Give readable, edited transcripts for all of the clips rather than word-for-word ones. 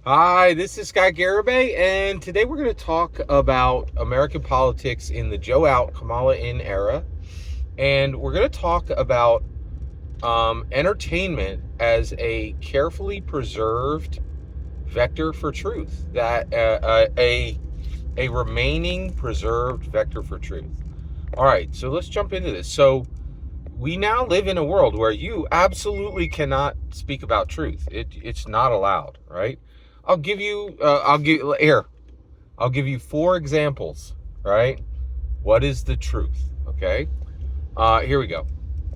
Hi, this is Scott Garibay, and today we're going to talk about American politics in the Joe out, Kamala in era. And we're going to talk about entertainment as a carefully preserved vector for truth, a remaining preserved vector for truth. All right, so let's jump into this. So we now live in a world where you absolutely cannot speak about truth. It's not allowed, right? I'll give you four examples, right? What is the truth? Okay. Here we go.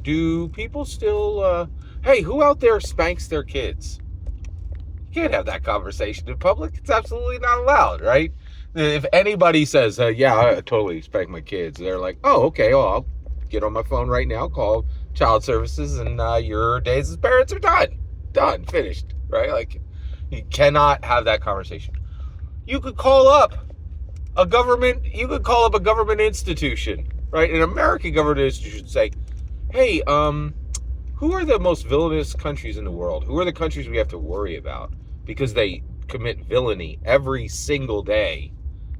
Do people still hey, who out there spanks their kids? You can't have that conversation in public. It's absolutely not allowed, right? If anybody says, yeah, I totally spank my kids, they're like, oh, okay, well, I'll get on my phone right now, call child services, and your days as parents are done. Done, finished, right? Like, you cannot have that conversation. You could call up a government institution, right? An American government institution, say, hey, who are the most villainous countries in the world? Who are the countries we have to worry about? Because they commit villainy every single day,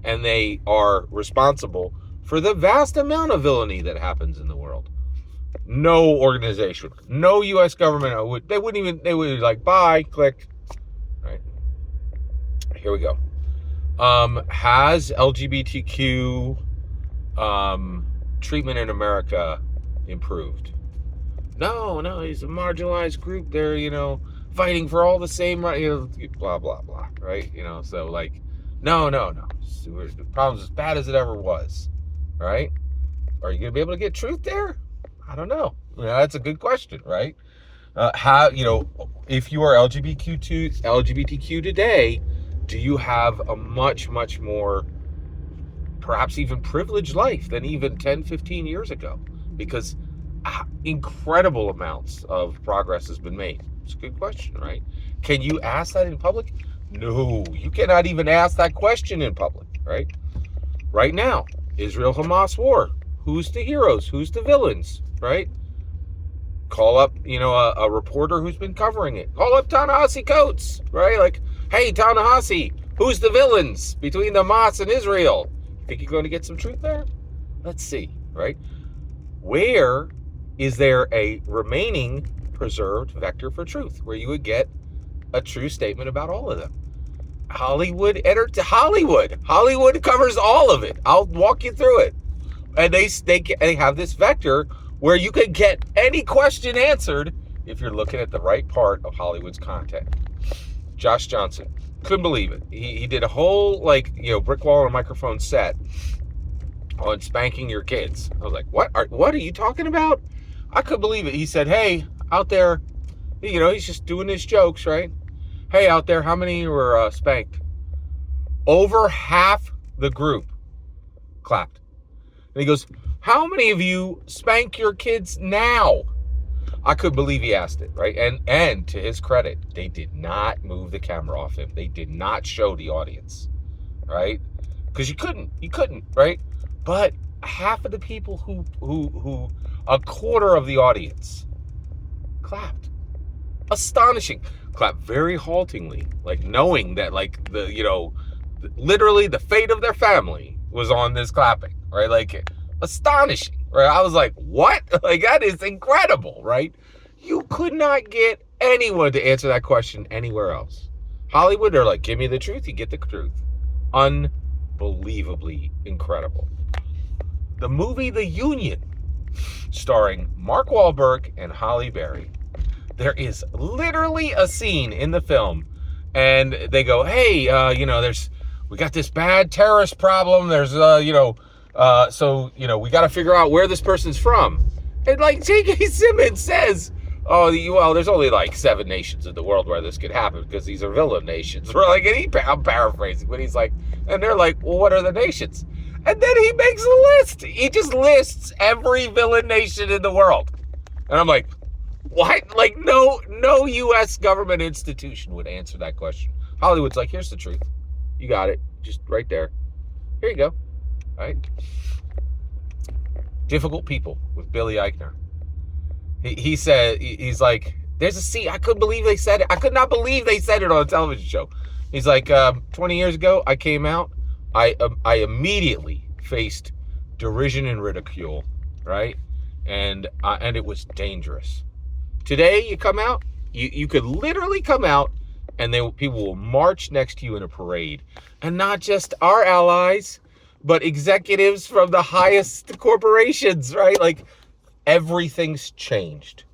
and they are responsible for the vast amount of villainy that happens in the world. No organization, no U.S. government they would like, bye, click, right? Here we go. Has LGBTQ treatment in America improved? No, he's a marginalized group. They're, fighting for all the same right, blah, blah, blah, right? So like, no. The problem's as bad as it ever was, right? Are you going to be able to get truth there? I don't know. That's a good question, right? If you are LGBTQ today, do you have a much, much more, perhaps even privileged life than even 10, 15 years ago? Because incredible amounts of progress has been made. It's a good question, right? Can you ask that in public? No, you cannot even ask that question in public, right? Right now, Israel-Hamas war. Who's the heroes? Who's the villains, right? Call up, a reporter who's been covering it. Call up Ta-Nehisi Coates, right? Like, hey, Ta-Nehisi, who's the villains between the Hamas and Israel? Think you're going to get some truth there? Let's see, right? Where is there a remaining preserved vector for truth where you would get a true statement about all of them? Hollywood covers all of it. I'll walk you through it. And they have this vector where you can get any question answered if you're looking at the right part of Hollywood's content. Josh Johnson, couldn't believe it. He did a whole brick wall and a microphone set on spanking your kids. I was like, what are you talking about? I couldn't believe it. He said, hey, out there, he's just doing his jokes, right? Hey, out there, how many were spanked? Over half the group clapped. And he goes, how many of you spank your kids now? I couldn't believe he asked it, right? And to his credit, they did not move the camera off him. They did not show the audience, right? Because you couldn't, right? But half of the people who a quarter of the audience clapped. Astonishing. Clapped very haltingly, like knowing that literally the fate of their family was on this clapping, right? Like, astonishing, right? I was like, what? Like, that is incredible, right? You could not get anyone to answer that question anywhere else. Hollywood, they're like, give me the truth, you get the truth. Unbelievably incredible. The movie The Union, starring Mark Wahlberg and Halle Berry. There is literally a scene in the film, and they go, hey, we got this bad terrorist problem. There's, we got to figure out where this person's from. And like J.K. Simmons says, there's only like 7 nations in the world where this could happen because these are villain nations. We're like, I'm paraphrasing, but he's like, and they're like, well, what are the nations? And then he makes a list. He just lists every villain nation in the world. And I'm like, what? Like, no U.S. government institution would answer that question. Hollywood's like, here's the truth. You got it. Just right there. Here you go. Right? Difficult People with Billy Eichner. He said, he's like, there's a scene. I couldn't believe they said it. I could not believe they said it on a television show. He's like, 20 years ago, I came out. I immediately faced derision and ridicule, right? And it was dangerous. Today, you come out, you could literally come out, and people will march next to you in a parade, and not just our allies, but executives from the highest corporations, right? Like, everything's changed.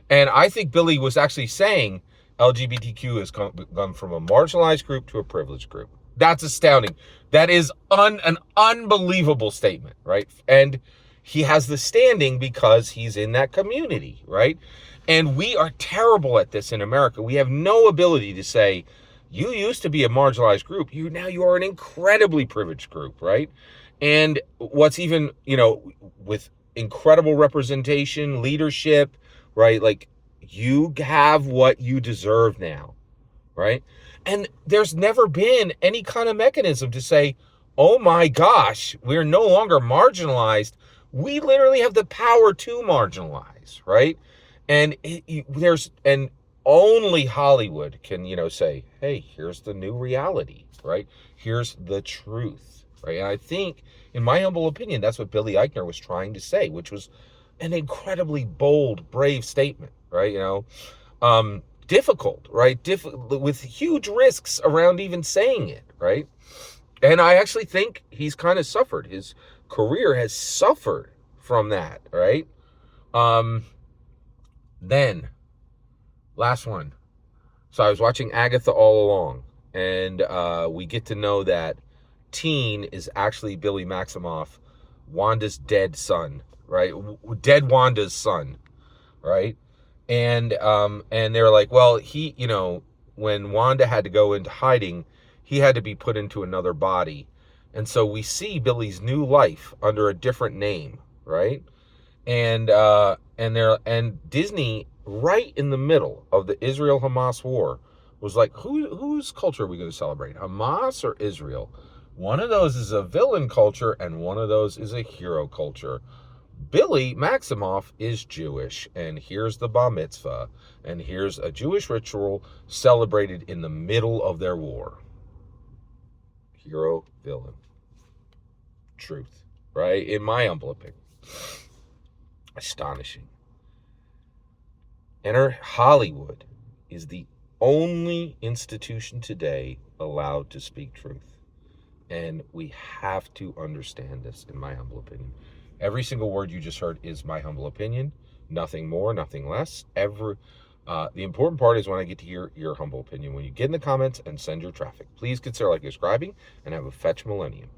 And I think Billy was actually saying LGBTQ has gone from a marginalized group to a privileged group. That's astounding. That is an unbelievable statement, right? And he has the standing because he's in that community, right? And we are terrible at this in America. We have no ability to say, you used to be a marginalized group. Now you are an incredibly privileged group, right? And what's even, with incredible representation, leadership, right? Like, you have what you deserve now, right? And there's never been any kind of mechanism to say, oh my gosh, we're no longer marginalized. We literally have the power to marginalize, right? And and only Hollywood can, say, hey, here's the new reality, right? Here's the truth, right? And I think, in my humble opinion, that's what Billy Eichner was trying to say, which was an incredibly bold, brave statement, right? Difficult, right? With huge risks around even saying it, right? And I actually think he's kind of suffered. His career has suffered from that, right? Then, last one. So I was watching Agatha all along, and we get to know that Teen is actually Billy Maximoff, Wanda's dead son, right? Dead Wanda's son, right? And they're like, well, he, when Wanda had to go into hiding, he had to be put into another body. And so we see Billy's new life under a different name, right? And Disney, right in the middle of the Israel-Hamas war, was like, whose culture are we going to celebrate? Hamas or Israel? One of those is a villain culture, and one of those is a hero culture. Billy Maximoff is Jewish, and here's the bar mitzvah, and here's a Jewish ritual celebrated in the middle of their war. Hero, villain. Truth, right? In my humble opinion. Astonishing. Enter Hollywood is the only institution today allowed to speak truth. And we have to understand this, in my humble opinion. Every single word you just heard is my humble opinion. Nothing more, nothing less. The important part is when I get to hear your humble opinion. When you get in the comments and send your traffic. Please consider subscribing and have a fetch millennium.